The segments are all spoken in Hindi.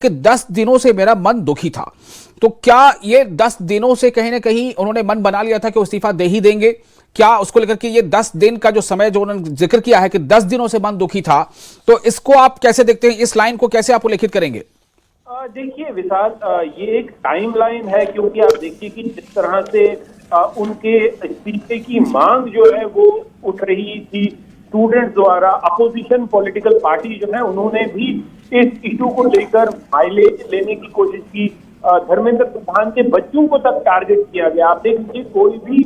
कि 10 दिनों से मेरा मन दुखी था। तो क्या ये 10 दिनों से कहीं ना कहीं उन्होंने मन बना लिया था कि वो इस्तीफा दे ही देंगे? क्या उसको लेकर के ये 10 दिन का जो समय जो उन्होंने जिक्र किया है कि 10 दिनों से मन दुखी था, तो इसको आप कैसे देखते हैं? इस लाइन को कैसे आप उल्लेखित करेंगे? देखिए विशाल, ये एक टाइमलाइन है, क्योंकि आप देखिए कि जिस तरह से उनके इस्तीफे की मांग जो है वो उठ रही थी स्टूडेंट्स द्वारा। अपोजिशन पॉलिटिकल पार्टी जो है उन्होंने भी इस इशू को लेकर माइलेज लेने की कोशिश की। धर्मेंद्र प्रधान के बच्चों को तक टारगेट किया गया। आप देख लीजिए, कोई भी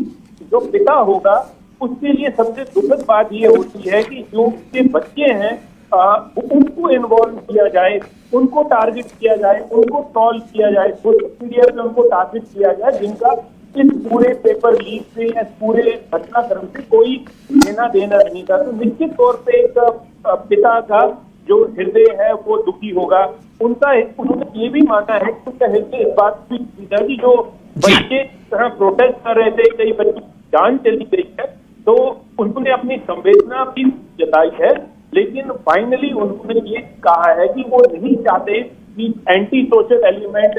जो पिता होगा उसके लिए सबसे दुखद बात ये होती है कि जो उसके बच्चे हैं उनको इन्वॉल्व किया जाए, उनको टारगेट किया जाए, उनको ट्रॉल किया जाए, सोशल मीडिया पे उनको टारगेट किया जाए, जिनका इस पूरे पेपर लीक से या पूरे घटनाक्रम से कोई लेना देना नहीं था। तो निश्चित तौर पे एक पिता का जो हृदय है वो दुखी होगा। उन्होंने ये भी माना है कि उनका हृदय इस बात की था कि जो बच्चे तरह प्रोटेस्ट कर रहे थे, कई बच्चों की जान चली गई है, तो उन्होंने अपनी संवेदना भी जताई है। लेकिन फाइनली उन्होंने ये कहा है कि वो नहीं चाहते कि एंटी सोशल एलिमेंट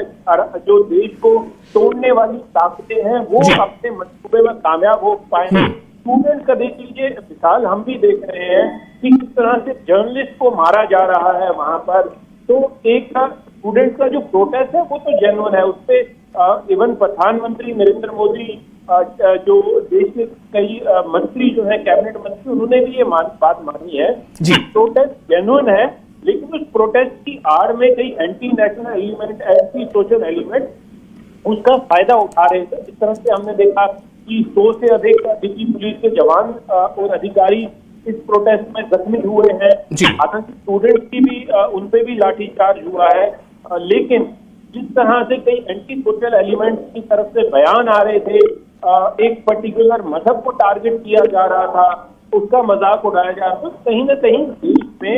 जो देश को तोड़ने वाली ताकतें हैं वो अपने मंसूबे में कामयाब हो पाए। स्टूडेंट का देख लीजिए विशाल, हम भी देख रहे हैं कि किस तरह से जर्नलिस्ट को मारा जा रहा है वहां पर। तो एक स्टूडेंट का जो प्रोटेस्ट है वो तो जेन्युइन है, उसपे इवन प्रधानमंत्री नरेंद्र मोदी, जो देश के कई मंत्री जो है कैबिनेट मंत्री, उन्होंने भी ये बात मानी है। प्रोटेस्ट जेन्युइन है, लेकिन उस प्रोटेस्ट की आड़ में कई anti national element, anti social element उसका फायदा उठा रहे थे। इस तरह से हमने देखा कि 100 से अधिक दिल्ली पुलिस के जवान और अधिकारी इस प्रोटेस्ट में जख्मी हुए हैं। हालांकि स्टूडेंट्स की भी उन पे भी लाठीचार्ज हुआ है, लेकिन जिस तरह से कई एंटी सोशल एलिमेंट की तरफ से बयान आ रहे थे, एक पर्टिकुलर मजहब को टारगेट किया जा रहा था, उसका मजाक उड़ाया जा रहा था, कहीं ना कहीं देश में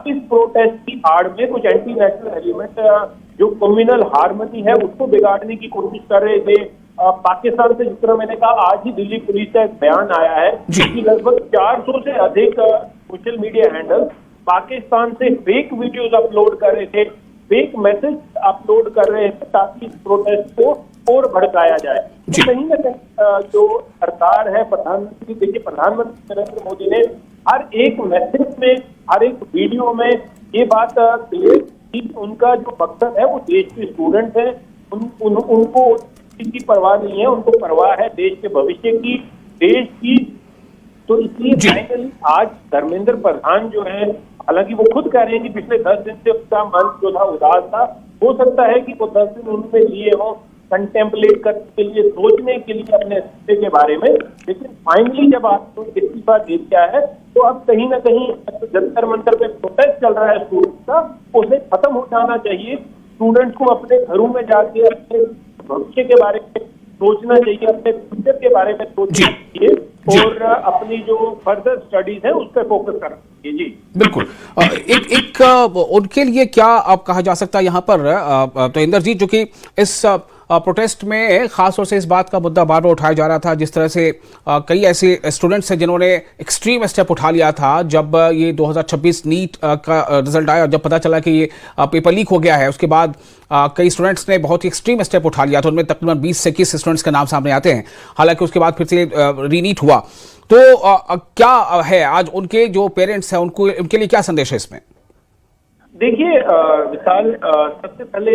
इस प्रोटेस्ट की आड़ में कुछ एंटी नेशनल एलिमेंट जो कम्युनल हार्मनी है उसको बिगाड़ने की कोशिश कर रहे थे। पाकिस्तान से, जिस तरह मैंने कहा, आज ही दिल्ली पुलिस का एक बयान आया है कि लगभग 400 से अधिक सोशल मीडिया हैंडल पाकिस्तान से फेक वीडियोस अपलोड कर रहे थे, फेक मैसेज अपलोड कर रहे थे, ताकि इस प्रोटेस्ट को और भड़काया जाए। तो कहीं ना कहीं जो सरकार है, प्रधानमंत्री, देखिए प्रधानमंत्री नरेंद्र मोदी ने हर एक मैसेज में, हर एक वीडियो में ये बात क्लियर की, उनका जो मकसद है वो देश के स्टूडेंट है, उनको किसी की परवाह नहीं है, उनको परवाह है देश के भविष्य की, देश की। तो इसलिए फाइनली आज धर्मेंद्र प्रधान जो है, हालांकि वो खुद कह रहे हैं कि पिछले 10 दिन से उसका मन जो था उदास था, हो सकता है कि वो 10 दिन उन्होंने लिए हों कंटेम्पलेट करने के लिए, सोचने के लिए अपने इस्तीफे के बारे में। लेकिन फाइनली जब आपको इस्तीफा दे दिया है तो अब कहीं ना कहीं जंतर मंतर पे प्रोटेस्ट चल रहा है स्टूडेंट्स का, उसे खत्म हो जाना चाहिए। स्टूडेंट्स को अपने घरों में जाके अपने भविष्य के बारे में सोचना चाहिए, अपने फ्यूचर के बारे में सोचना चाहिए, और अपनी जो फर्दर स्टडीज है उस पर फोकस करना चाहिए। जी बिल्कुल। एक उनके लिए क्या आप कहा जा सकता है यहाँ पर तो इंदर जी, जो कि इस प्रोटेस्ट में खास तौर से इस बात का मुद्दा बार बार उठाया जा रहा था, जिस तरह से कई ऐसे स्टूडेंट्स हैं जिन्होंने एक्सट्रीम स्टेप उठा लिया था जब ये 2026 नीट का रिजल्ट आया, और जब पता चला कि ये पेपर लीक हो गया है, उसके बाद कई स्टूडेंट्स ने बहुत ही एक्सट्रीम स्टेप उठा लिया था। उनमें तकरीबन 20 से 21 स्टूडेंट्स के नाम सामने आते हैं। हालांकि उसके बाद फिर से रीनीट हुआ। तो क्या है आज उनके जो पेरेंट्स हैं उनके लिए क्या संदेश है इसमें? देखिए विशाल, सबसे पहले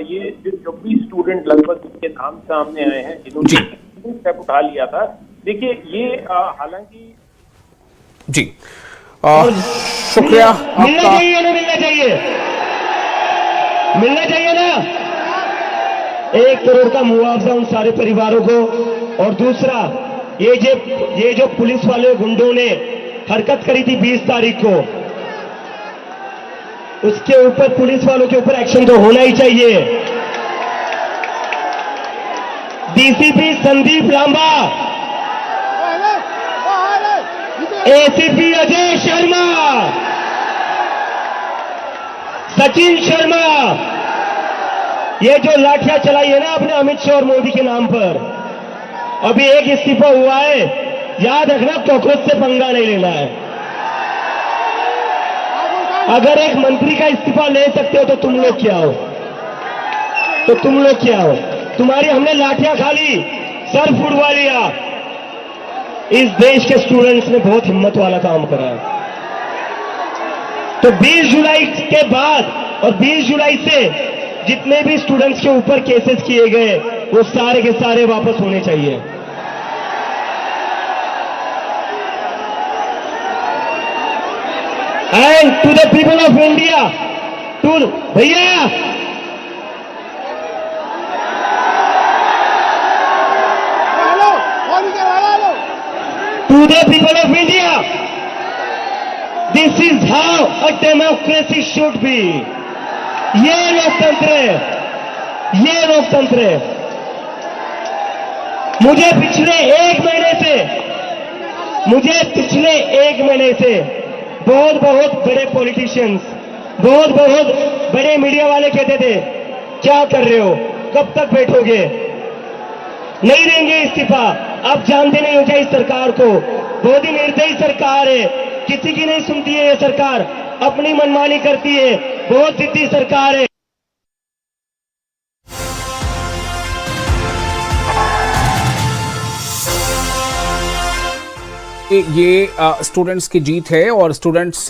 ये जो भी स्टूडेंट लगभग जिनके नाम सामने आए हैं, जिन्होंने स्टेप उठा लिया था, देखिए ये हालांकि जी शुक्रिया आपका। मिलना चाहिए ना 1 करोड़ का मुआवजा उन सारे परिवारों को। और दूसरा, ये जो पुलिस वाले गुंडों ने हरकत करी थी 20 तारीख को, उसके ऊपर, पुलिस वालों के ऊपर एक्शन तो होना ही चाहिए। डीसीपी संदीप लांबा, एसीपी अजय शर्मा, सचिन शर्मा, ये जो लाठियां चलाई है ना आपने अमित शाह और मोदी के नाम पर, अभी एक इस्तीफा हुआ है, याद रखना कॉकरोच से पंगा नहीं लेना है। अगर एक मंत्री का इस्तीफा ले सकते हो तो तुम लोग क्या हो? तुम्हारी हमने लाठियां खा ली, सर फुड़वा लिया। इस देश के स्टूडेंट्स ने बहुत हिम्मत वाला काम करा है। तो 20 जुलाई के बाद और 20 जुलाई से जितने भी स्टूडेंट्स के ऊपर केसेस किए गए वो सारे के सारे वापस होने चाहिए। And to the people of India, to भैया to the people of India, this is how a democracy should be. ये लोकतंत्र है। मुझे पिछले एक महीने से बहुत बड़े पॉलिटिशियंस, बहुत बड़े मीडिया वाले कहते थे क्या कर रहे हो, कब तक बैठोगे, नहीं देंगे इस्तीफा। आप जानते नहीं हो क्या इस सरकार को? बहुत ही निर्दयी सरकार है, किसी की नहीं सुनती है ये सरकार, अपनी मनमानी करती है, बहुत जिद्दी सरकार है। ये स्टूडेंट्स की जीत है और स्टूडेंट्स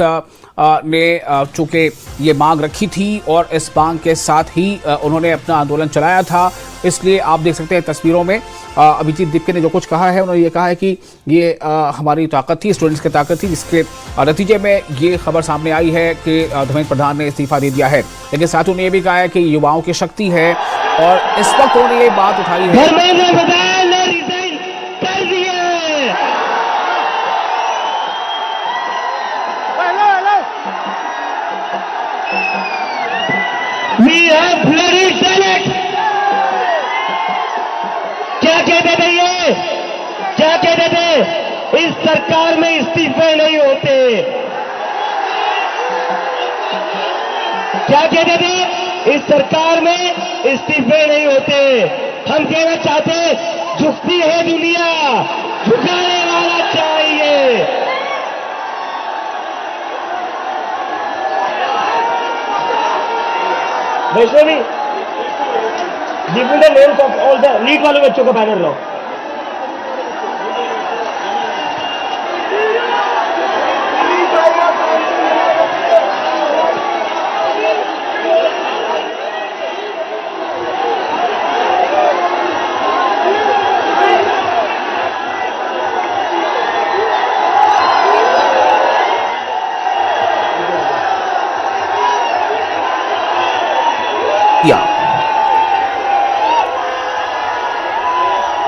ने चूंकि ये मांग रखी थी और इस मांग के साथ ही उन्होंने अपना आंदोलन चलाया था, इसलिए आप देख सकते हैं तस्वीरों में अभिजीत दीपके ने जो कुछ कहा है, उन्होंने ये कहा है कि ये हमारी ताकत थी, स्टूडेंट्स की ताकत थी, जिसके नतीजे में ये खबर सामने आई है कि धर्मेंद्र प्रधान ने इस्तीफा दे दिया है। लेकिन साथ उन्होंने ये भी कहा है कि युवाओं की शक्ति है और इस वक्त उन्होंने ये बात उठाई है। धर्मेंद्र प्रधान ने रिजाइन कर दिया। We have bloody Senate. क्या कहते थे ये? क्या कहते थे? इस सरकार में इस्तीफे नहीं होते। क्या कहते थे? इस सरकार में इस्तीफे नहीं होते। हम कहना चाहते झुकती है दुनिया, झुकाने वाला चाहिए। Vaishnavi, give me the names of all the NEET वाले बच्चों का बैनर लो।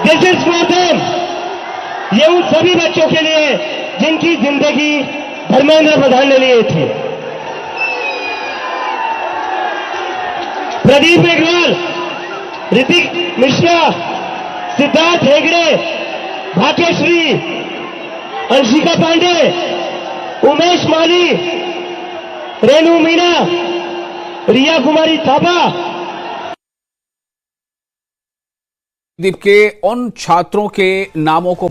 This is for them. ये उन सभी बच्चों के लिए जिनकी जिंदगी धर्मेंद्र प्रधान ने लिए थी। प्रदीप मेघवाल, ऋतिक मिश्रा, सिद्धार्थ हेगड़े, भाग्यश्री, अंशिका पांडे, उमेश माली, रेणु मीना, रिया कुमारी थापा। दीप के उन छात्रों के नामों को